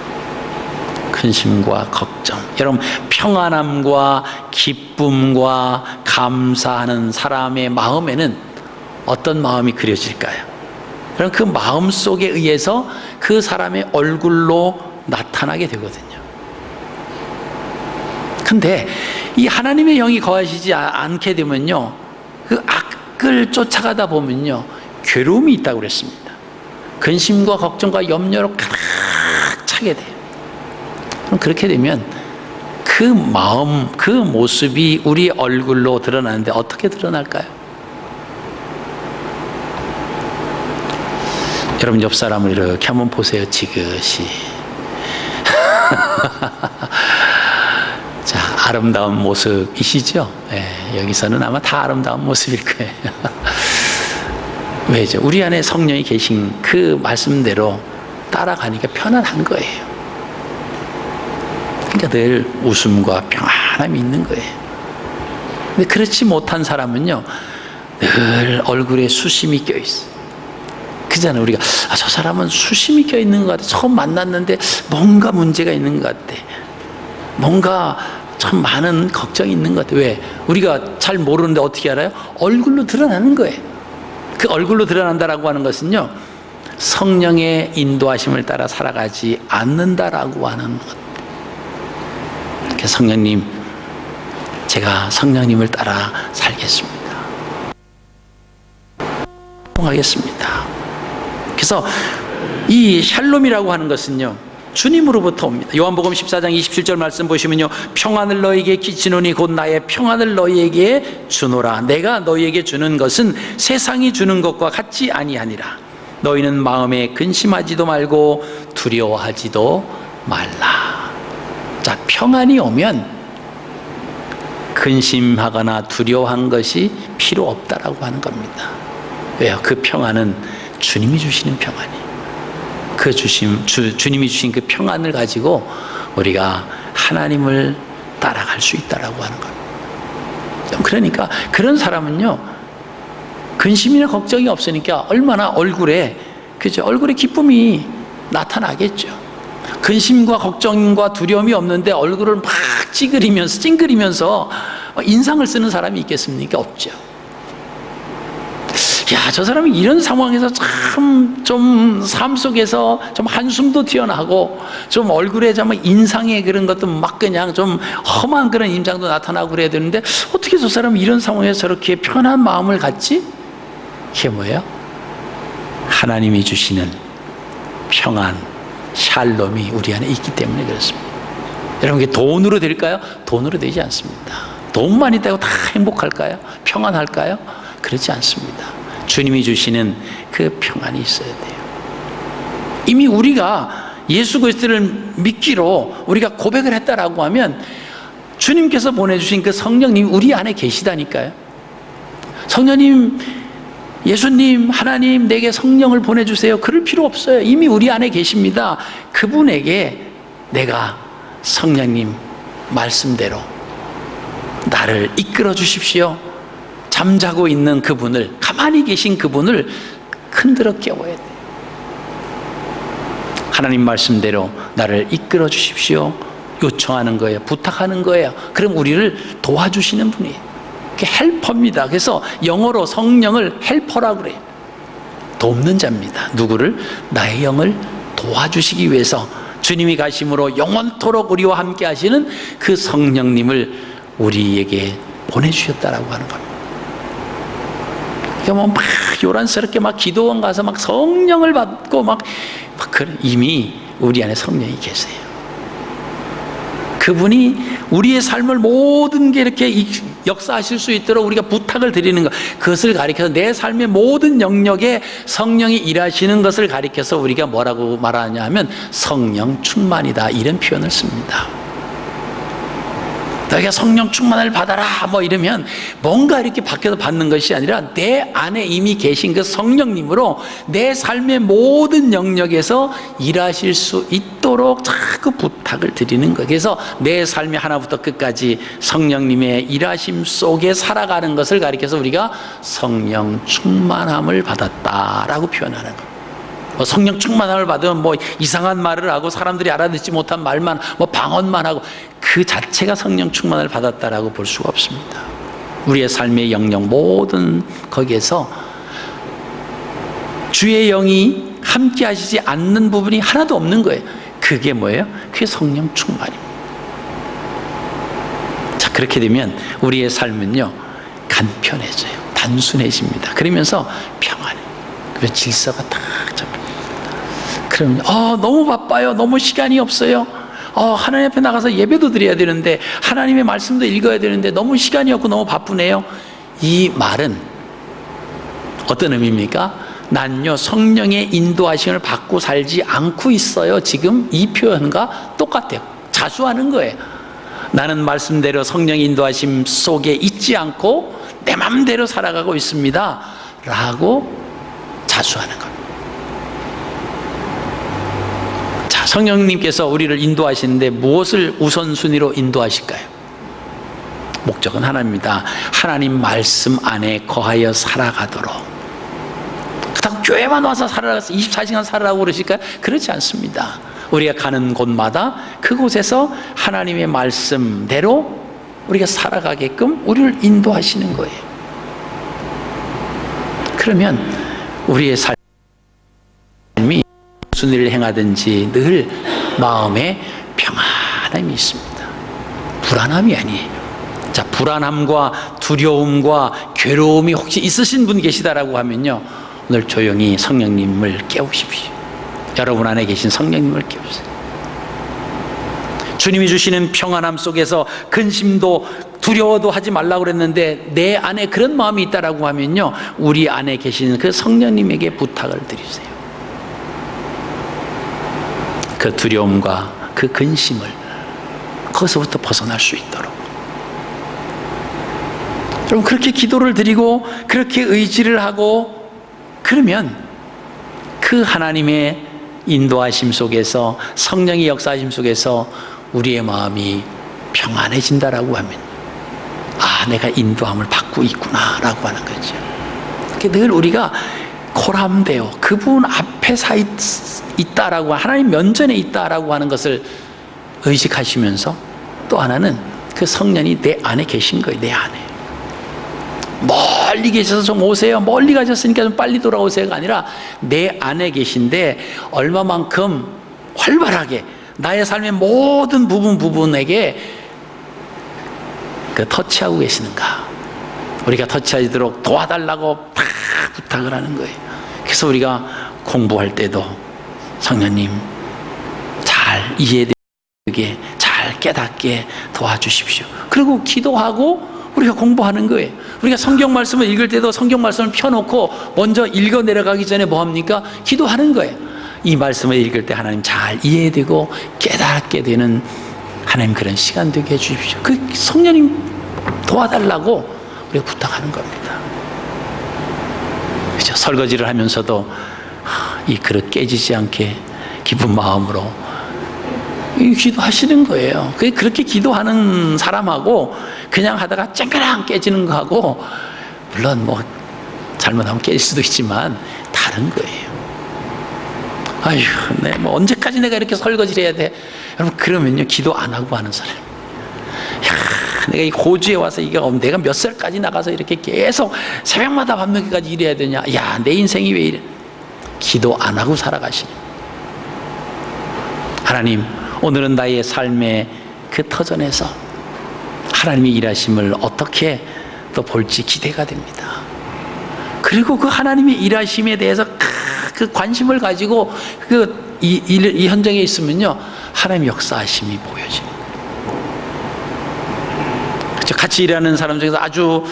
근심과 걱정. 여러분, 평안함과 기쁨과 감사하는 사람의 마음에는 어떤 마음이 그려질까요? 그럼 그 마음 속에 의해서 그 사람의 얼굴로 나타나게 되거든요. 근데 이 하나님의 영이 거하시지 않게 되면요, 그 복을 쫓아가다 보면요, 괴로움이 있다고 그랬습니다. 근심과 걱정과 염려로 가득 차게 돼요. 그럼 그렇게 되면 그 마음, 그 모습이 우리 얼굴로 드러나는데 어떻게 드러날까요? 여러분 옆 사람을 이렇게 한번 보세요. 지그시. 자, 아름다운 모습이시죠? 네, 여기서는 아마 다 아름다운 모습일 거예요. 왜죠? 우리 안에 성령이 계신 그 말씀대로 따라가니까 편안한 거예요. 그러니까 늘 웃음과 평안함이 있는 거예요. 근데 그렇지 못한 사람은요, 늘 얼굴에 수심이 껴있어요. 그잖아요. 우리가 저 사람은 수심이 껴있는 것 같아. 처음 만났는데 뭔가 문제가 있는 것 같아. 뭔가 참 많은 걱정이 있는 것 같아. 왜? 우리가 잘 모르는데 어떻게 알아요? 얼굴로 드러나는 거예요. 그 얼굴로 드러난다라고 하는 것은요, 성령의 인도하심을 따라 살아가지 않는다라고 하는 것. 그래서 성령님, 제가 성령님을 따라 살겠습니다. 하겠습니다. 그래서 이 샬롬이라고 하는 것은요, 주님으로부터 옵니다. 요한복음 14장 27절 말씀 보시면요, 평안을 너에게 끼치노니 곧 나의 평안을 너희에게 주노라. 내가 너희에게 주는 것은 세상이 주는 것과 같지 아니하니라. 너희는 마음에 근심하지도 말고 두려워하지도 말라. 자, 평안이 오면 근심하거나 두려워한 것이 필요 없다라고 하는 겁니다. 왜요? 그 평안은 주님이 주시는 평안이에요. 주님이 주신 그 평안을 가지고 우리가 하나님을 따라갈 수 있다라고 하는 겁니다. 그러니까 그런 사람은요, 근심이나 걱정이 없으니까 얼마나 얼굴에, 그죠? 얼굴에 기쁨이 나타나겠죠. 근심과 걱정과 두려움이 없는데 얼굴을 막 찡그리면서 인상을 쓰는 사람이 있겠습니까? 없죠. 야, 저 사람이 이런 상황에서 참 좀 삶 속에서 좀 한숨도 튀어나오고 좀 얼굴에 좀 인상에 그런 것도 막 그냥 좀 험한 그런 임장도 나타나고 그래야 되는데 어떻게 저 사람이 이런 상황에서 저렇게 편한 마음을 갖지? 그게 뭐예요? 하나님이 주시는 평안, 샬롬이 우리 안에 있기 때문에 그렇습니다. 여러분, 그게 돈으로 될까요? 돈으로 되지 않습니다. 돈만 있다고 다 행복할까요? 평안할까요? 그렇지 않습니다. 주님이 주시는 그 평안이 있어야 돼요. 이미 우리가 예수 그리스도를 믿기로 우리가 고백을 했다라고 하면 주님께서 보내주신 그 성령님이 우리 안에 계시다니까요. 성령님, 예수님, 하나님 내게 성령을 보내주세요. 그럴 필요 없어요. 이미 우리 안에 계십니다. 그분에게 내가 성령님 말씀대로 나를 이끌어 주십시오. 잠자고 있는 그분을, 가만히 계신 그분을 흔들어 깨워야 돼요. 하나님 말씀대로 나를 이끌어 주십시오. 요청하는 거예요. 부탁하는 거예요. 그럼 우리를 도와주시는 분이에요. 그게 헬퍼입니다. 그래서 영어로 성령을 헬퍼라고 그래요. 돕는 자입니다. 누구를? 나의 영을 도와주시기 위해서 주님이 가심으로 영원토록 우리와 함께 하시는 그 성령님을 우리에게 보내주셨다라고 하는 겁니다. 그러니까 막 요란스럽게 막 기도원 가서 막 성령을 받고 막 이미 우리 안에 성령이 계세요. 그분이 우리의 삶을 모든 게 이렇게 역사하실 수 있도록 우리가 부탁을 드리는 것, 그것을 가리켜서 내 삶의 모든 영역에 성령이 일하시는 것을 가리켜서 우리가 뭐라고 말하냐 하면 성령 충만이다, 이런 표현을 씁니다. 너희가 성령 충만을 받아라 뭐 이러면 뭔가 이렇게 밖에서 받는 것이 아니라 내 안에 이미 계신 그 성령님으로 내 삶의 모든 영역에서 일하실 수 있도록 자꾸 부탁을 드리는 거예요. 그래서 내 삶이 하나부터 끝까지 성령님의 일하심 속에 살아가는 것을 가리켜서 우리가 성령 충만함을 받았다라고 표현하는 거예요. 성령 충만함을 받으면 뭐 이상한 말을 하고 사람들이 알아듣지 못한 말만, 뭐 방언만 하고, 그 자체가 성령 충만을 받았다라고 볼 수가 없습니다. 우리의 삶의 영역 모든 거기에서 주의 영이 함께 하시지 않는 부분이 하나도 없는 거예요. 그게 뭐예요? 그게 성령 충만입니다. 자, 그렇게 되면 우리의 삶은요 간편해져요. 단순해집니다. 그러면서 평안해. 그래서 질서가 딱 잡힙니다. 그러면 너무 바빠요. 너무 시간이 없어요. 하나님 앞에 나가서 예배도 드려야 되는데, 하나님의 말씀도 읽어야 되는데 너무 시간이 없고 너무 바쁘네요. 이 말은 어떤 의미입니까? 난요 성령의 인도하심을 받고 살지 않고 있어요. 지금 이 표현과 똑같아요. 자수하는 거예요. 나는 말씀대로 성령의 인도하심 속에 있지 않고 내 마음대로 살아가고 있습니다 라고 자수하는 겁니다. 자, 성령님께서 우리를 인도하시는데 무엇을 우선순위로 인도하실까요? 목적은 하나입니다. 하나님 말씀 안에 거하여 살아가도록. 그렇다고 교회만 와서 살아가서 24시간 살아라고 그러실까요? 그렇지 않습니다. 우리가 가는 곳마다 그곳에서 하나님의 말씀대로 우리가 살아가게끔 우리를 인도하시는 거예요. 그러면 우리의 삶이 무슨 일을 행하든지 늘 마음에 평안함이 있습니다. 불안함이 아니에요. 자, 불안함과 두려움과 괴로움이 혹시 있으신 분 계시다라고 하면요, 오늘 조용히 성령님을 깨우십시오. 여러분 안에 계신 성령님을 깨우세요. 주님이 주시는 평안함 속에서 근심도 두려워도 하지 말라고 그랬는데 내 안에 그런 마음이 있다라고 하면요, 우리 안에 계시는 그 성령님에게 부탁을 드리세요. 그 두려움과 그 근심을 거기서부터 벗어날 수 있도록. 여러분, 그렇게 기도를 드리고 그렇게 의지를 하고 그러면 그 하나님의 인도하심 속에서, 성령의 역사하심 속에서 우리의 마음이 평안해진다라고 하면, 내가 인도함을 받고 있구나 라고 하는 거죠. 늘 우리가 고람되어 그분 앞에 서 있다라고, 하나님 면전에 있다라고 하는 것을 의식하시면서, 또 하나는 그 성령이 내 안에 계신 거예요. 내 안에. 멀리 계셔서 좀 오세요, 멀리 가셨으니까 좀 빨리 돌아오세요가 아니라 내 안에 계신데 얼마만큼 활발하게 나의 삶의 모든 부분에게 그 터치하고 계시는가. 우리가 터치하도록 도와달라고 막 부탁을 하는 거예요. 그래서 우리가 공부할 때도 성령님 잘 이해되게, 잘 깨닫게 도와주십시오. 그리고 기도하고 우리가 공부하는 거예요. 우리가 성경 말씀을 읽을 때도 성경 말씀을 펴놓고 먼저 읽어 내려가기 전에 뭐 합니까? 기도하는 거예요. 이 말씀을 읽을 때 하나님 잘 이해되고 깨닫게 되는 하나님 그런 시간 되게 해주십시오. 그 성령님 도와달라고 우리가 부탁하는 겁니다. 그렇죠? 설거지를 하면서도 이 그릇 깨지지 않게 기쁜 마음으로 기도하시는 거예요. 그렇게 기도하는 사람하고 그냥 하다가 쨍그랑 깨지는 거하고, 물론 뭐 잘못하면 깨질 수도 있지만 다른 거예요. 아휴, 뭐 언제까지 내가 이렇게 설거지를 해야 돼? 여러분, 그러면요 기도 안 하고 하는 사람. 내가 이 호주에 와서 내가 몇 살까지 나가서 이렇게 계속 새벽마다 밤늦게까지 일해야 되냐? 야, 내 인생이 왜 이래? 기도 안 하고 살아가시네. 하나님, 오늘은 나의 삶의 그 터전에서 하나님의 일하심을 어떻게 또 볼지 기대가 됩니다. 그리고 그 하나님의 일하심에 대해서 그 관심을 가지고 이 현장에 있으면요, 하나님의 역사하심이 보여지는 거예요. 그렇죠? 같이 일하는 사람 중에서 아주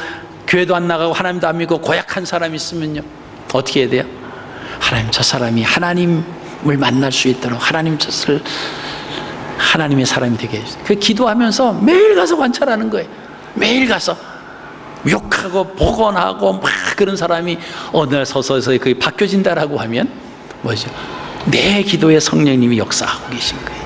교회도 안 나가고 하나님도 안 믿고 고약한 사람이 있으면요, 어떻게 해야 돼요? 하나님, 저 사람이 하나님을 만날 수 있도록 하나님 젖을 하나님의 사람이 되게 해주세요. 그 기도하면서 매일 가서 관찰하는 거예요. 매일 가서 욕하고 복원하고 막 그런 사람이 어느 날 서서히 그게 바뀌어진다라고 하면 뭐죠? 내 기도에 성령님이 역사하고 계신 거예요.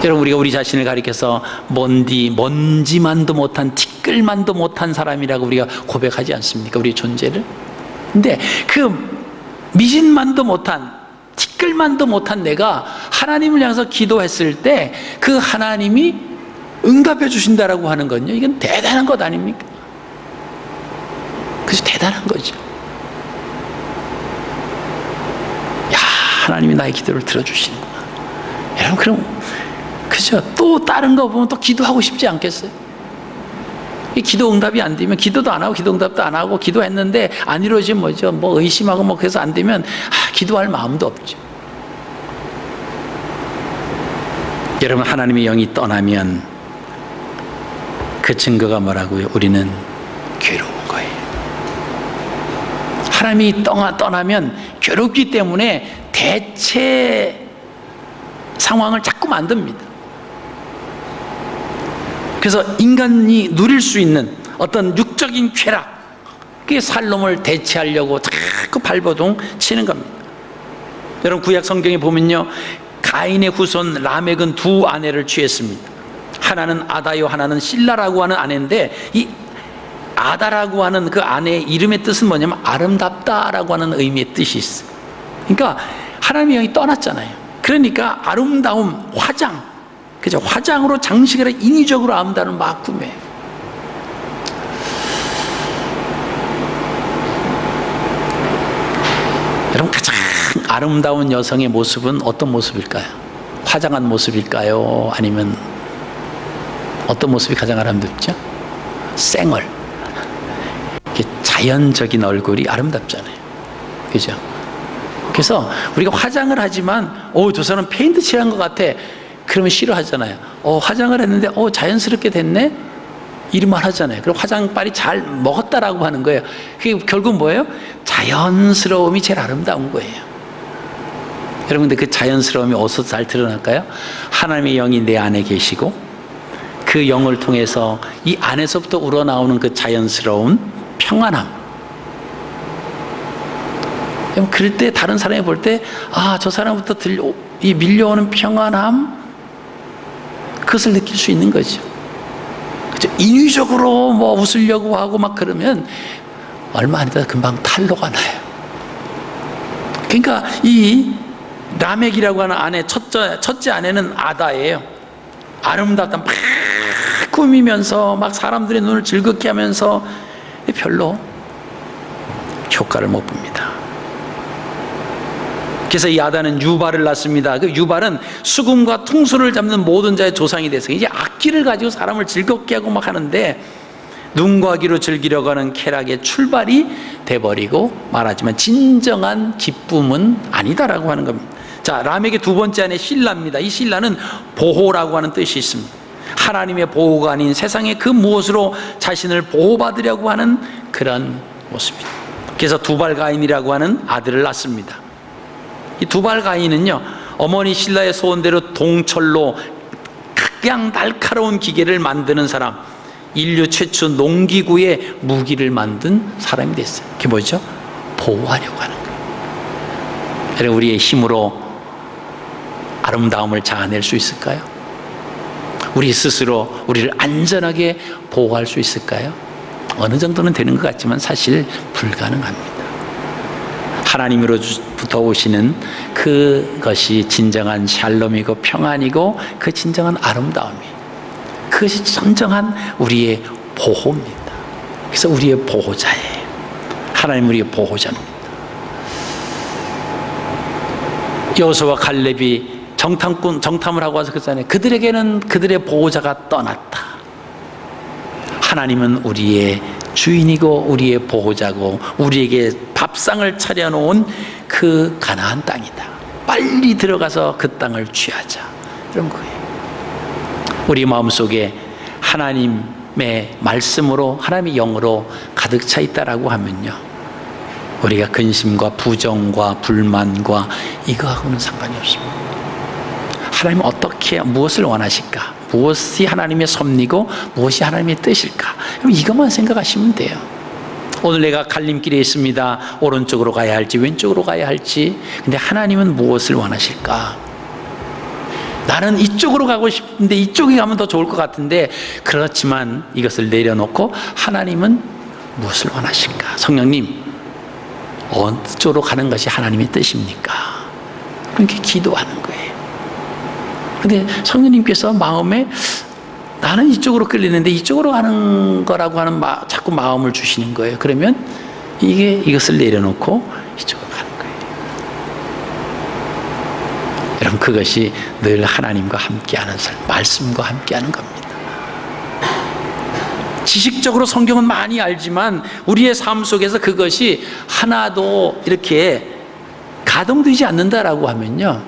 여러분, 우리가 우리 자신을 가리켜서 먼지만도 못한, 티끌만도 못한 사람이라고 우리가 고백하지 않습니까? 우리 존재를. 근데 그 미진만도 못한, 티끌만도 못한 내가 하나님을 향해서 기도했을 때 그 하나님이 응답해 주신다라고 하는 건요, 이건 대단한 것 아닙니까? 그래서 대단한 거죠. 야, 하나님이 나의 기도를 들어주시는구나. 여러분, 그럼 그죠? 또 다른 거 보면 또 기도하고 싶지 않겠어요? 이 기도 응답이 안 되면 기도도 안 하고 기도 응답도 안 하고 기도했는데 안 이루어지면 뭐죠? 뭐 의심하고 뭐 그래서 안 되면 기도할 마음도 없죠. 여러분, 하나님의 영이 떠나면 그 증거가 뭐라고요? 우리는 괴로운 거예요. 하나님이 떠나면 괴롭기 때문에 대체 상황을 자꾸 만듭니다. 그래서 인간이 누릴 수 있는 어떤 육적인 쾌락, 그게 살롬을 대체하려고 자꾸 발버둥 치는 겁니다. 여러분, 구약 성경에 보면요, 가인의 후손 라멕은 두 아내를 취했습니다. 하나는 아다요, 하나는 실라라고 하는 아내인데, 이 아다라고 하는 그 아내의 이름의 뜻은 뭐냐면 아름답다라고 하는 의미의 뜻이 있어요. 그러니까 하나님의 영이 떠났잖아요. 그러니까 아름다움, 화장, 그죠? 화장으로 장식을 해 인위적으로 아름다움을 막 구매해요. 여러분, 가장 아름다운 여성의 모습은 어떤 모습일까요? 화장한 모습일까요? 아니면 어떤 모습이 가장 아름답죠? 생얼, 자연적인 얼굴이 아름답잖아요. 그죠? 그래서 우리가 화장을 하지만 저 사람 페인트 칠한 것 같아, 그러면 싫어하잖아요. 화장을 했는데 자연스럽게 됐네? 이름만 하잖아요. 그럼 화장빨이 잘 먹었다라고 하는 거예요. 그게 결국 뭐예요? 자연스러움이 제일 아름다운 거예요. 여러분, 근데 그 자연스러움이 어디서 잘 드러날까요? 하나님의 영이 내 안에 계시고 그 영을 통해서 이 안에서부터 우러나오는 그 자연스러운 평안함. 그럴 때 다른 사람이 볼 때 저 사람부터 이 밀려오는 평안함, 그것을 느낄 수 있는 거죠. 그죠? 인위적으로 뭐 웃으려고 하고 막 그러면 얼마 안 있다가 금방 탈로가 나요. 그러니까 이 라멕이라고 하는 아내, 첫째 아내는 아다예요. 아름답다 막 꾸미면서 막 사람들의 눈을 즐겁게 하면서 별로 효과를 못 봅니다. 그래서 이 아다는 유발을 낳습니다. 그 유발은 수금과 퉁소를 잡는 모든 자의 조상이 돼서 이제 악기를 가지고 사람을 즐겁게 하고 막 하는데, 눈과 귀로 즐기려고 하는 쾌락의 출발이 돼버리고 말하지만 진정한 기쁨은 아니다라고 하는 겁니다. 자, 라멕의 두 번째 아내 실라입니다. 이 실라는 보호라고 하는 뜻이 있습니다. 하나님의 보호가 아닌 세상의 그 무엇으로 자신을 보호받으려고 하는 그런 모습입니다. 그래서 두발가인이라고 하는 아들을 낳습니다. 이 두발가인은요, 어머니 실라의 소원대로 동철로 그냥 날카로운 기계를 만드는 사람, 인류 최초 농기구의 무기를 만든 사람이 됐어요. 그게 뭐죠? 보호하려고 하는 거예요. 여러분, 우리의 힘으로 아름다움을 자아낼 수 있을까요? 우리 스스로 우리를 안전하게 보호할 수 있을까요? 어느 정도는 되는 것 같지만 사실 불가능합니다. 하나님으로부터 오시는 그것이 진정한 샬롬이고 평안이고 그 진정한 아름다움이에요. 그것이 진정한 우리의 보호입니다. 그래서 우리의 보호자예요. 하나님 우리의 보호자입니다. 여호수아와 갈렙이 정탐을 하고 와서 그랬잖아요. 그들에게는 그들의 보호자가 떠났다. 하나님은 우리의 주인이고 우리의 보호자고 우리에게 밥상을 차려놓은 그 가나안 땅이다. 빨리 들어가서 그 땅을 취하자. 그런 거예요. 우리 마음속에 하나님의 말씀으로, 하나님의 영으로 가득 차 있다라고 하면요, 우리가 근심과 부정과 불만과 이거하고는 상관이 없습니다. 하나님은 어떻게, 무엇을 원하실까? 무엇이 하나님의 섭리고 무엇이 하나님의 뜻일까? 이것만 생각하시면 돼요. 오늘 내가 갈림길에 있습니다. 오른쪽으로 가야 할지 왼쪽으로 가야 할지. 근데 하나님은 무엇을 원하실까? 나는 이쪽으로 가고 싶은데 이쪽에 가면 더 좋을 것 같은데, 그렇지만 이것을 내려놓고 하나님은 무엇을 원하실까? 성령님, 어느 쪽으로 가는 것이 하나님의 뜻입니까? 그렇게 기도하는 거예요. 근데 성령님께서 마음에 나는 이쪽으로 끌리는데 이쪽으로 가는 거라고 하는 자꾸 마음을 주시는 거예요. 그러면 이것을 내려놓고 이쪽으로 가는 거예요. 여러분, 그것이 늘 하나님과 함께하는 삶, 말씀과 함께하는 겁니다. 지식적으로 성경은 많이 알지만 우리의 삶 속에서 그것이 하나도 이렇게 가동되지 않는다라고 하면요,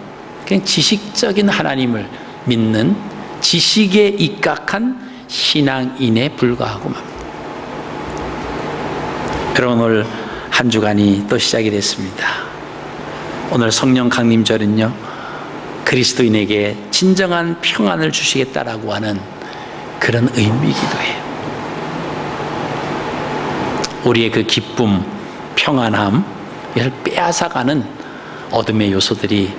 그냥 지식적인 하나님을 믿는 지식에 입각한 신앙인에 불과하고 맙니다. 여러분, 오늘 한 주간이 또 시작이 됐습니다. 오늘 성령 강림절은요, 그리스도인에게 진정한 평안을 주시겠다라고 하는 그런 의미이기도 해요. 우리의 그 기쁨, 평안함, 이걸 빼앗아가는 어둠의 요소들이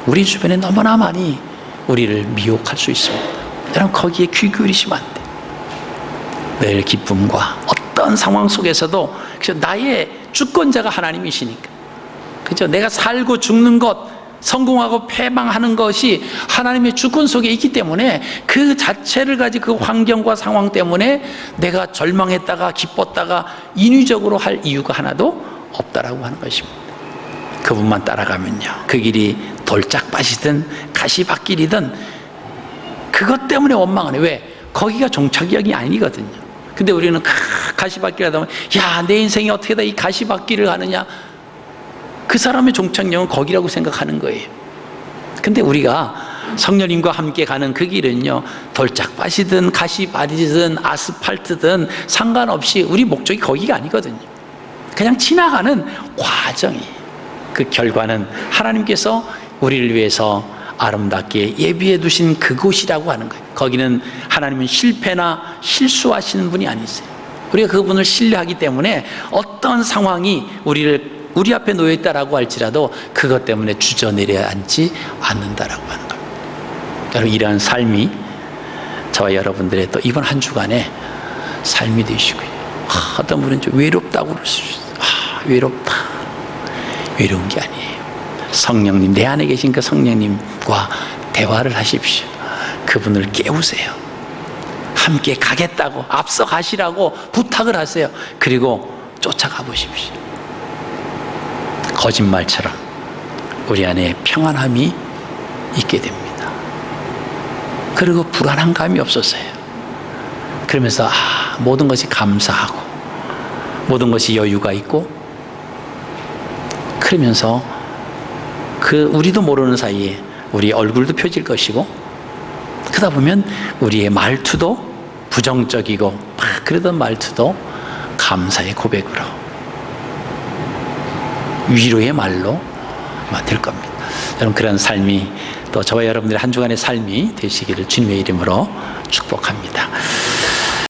우리 주변에 너무나 많이 우리를 미혹할 수 있습니다. 여러분, 거기에 귀 기울이시면 안 돼요. 늘 기쁨과 어떤 상황 속에서도 나의 주권자가 하나님이시니까, 그죠? 내가 살고 죽는 것, 성공하고 패망하는 것이 하나님의 주권 속에 있기 때문에 그 자체를 가지고 그 환경과 상황 때문에 내가 절망했다가 기뻤다가 인위적으로 할 이유가 하나도 없다라고 하는 것입니다. 그분만 따라가면요, 그 길이 돌짝밭이든 가시밭길이든 그것 때문에 원망을 해. 왜? 거기가 종착역이 아니거든요. 근데 우리는 가시밭길 하다 보면, 야, 내 인생이 어떻게 다 이 가시밭길을 가느냐, 그 사람의 종착역은 거기라고 생각하는 거예요. 근데 우리가 성령님과 함께 가는 그 길은요, 돌짝밭이든 가시밭이든 아스팔트든 상관없이 우리 목적이 거기가 아니거든요. 그냥 지나가는 과정이, 그 결과는 하나님께서 우리를 위해서 아름답게 예비해 두신 그곳이라고 하는 거예요. 거기는 하나님은 실패나 실수하시는 분이 아니세요. 우리가 그분을 신뢰하기 때문에 어떤 상황이 우리 앞에 놓여있다라고 할지라도 그것 때문에 주저내려앉지 않는다라고 하는 겁니다. 여러분, 이러한 삶이 저와 여러분들의 또 이번 한 주간에 삶이 되시고요. 어떤 분은 좀 외롭다고 그럴 수 있어요. 외롭다. 외로운 게 아니에요. 성령님, 내 안에 계신 그 성령님과 대화를 하십시오. 그분을 깨우세요. 함께 가겠다고, 앞서 가시라고 부탁을 하세요. 그리고 쫓아가 보십시오. 거짓말처럼 우리 안에 평안함이 있게 됩니다. 그리고 불안한 감이 없었어요. 그러면서 모든 것이 감사하고 모든 것이 여유가 있고, 그러면서 우리도 모르는 사이에 우리 얼굴도 펴질 것이고, 그러다 보면 우리의 말투도 부정적이고 막 그러던 말투도 감사의 고백으로, 위로의 말로 될 겁니다. 여러분, 그런 삶이 또 저와 여러분들의 한 주간의 삶이 되시기를 주님의 이름으로 축복합니다.